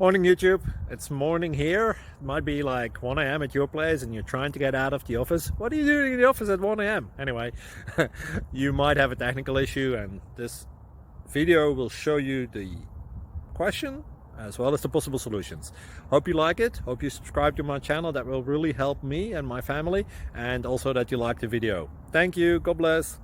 Morning YouTube, it's morning here. It might be like 1 a.m. at your place and you're trying to get out of the office. What are you doing in the office at 1 a.m.? Anyway, you might have a technical issue and this video will show you the question as well as the possible solutions. Hope you like it, hope you subscribe to my channel. That will really help me and my family, and also that you like the video. Thank you, God bless.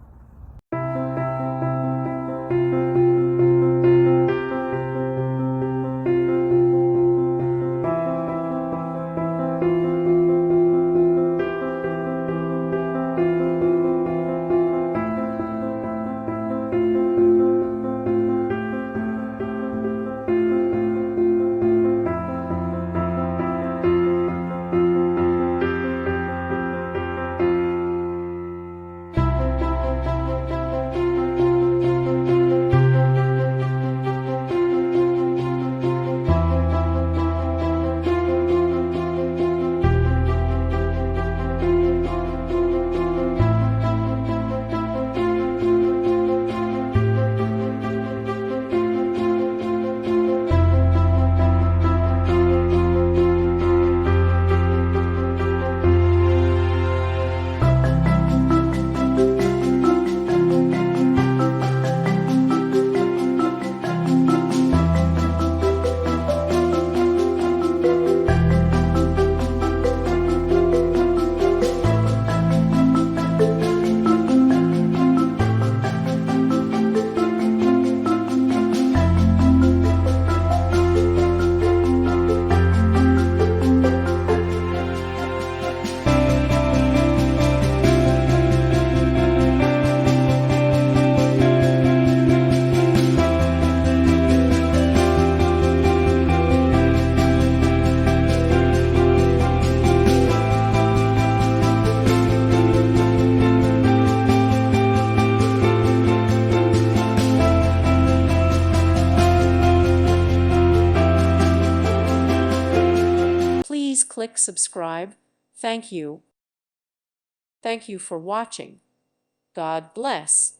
Please click subscribe. Thank you. Thank you for watching. God bless.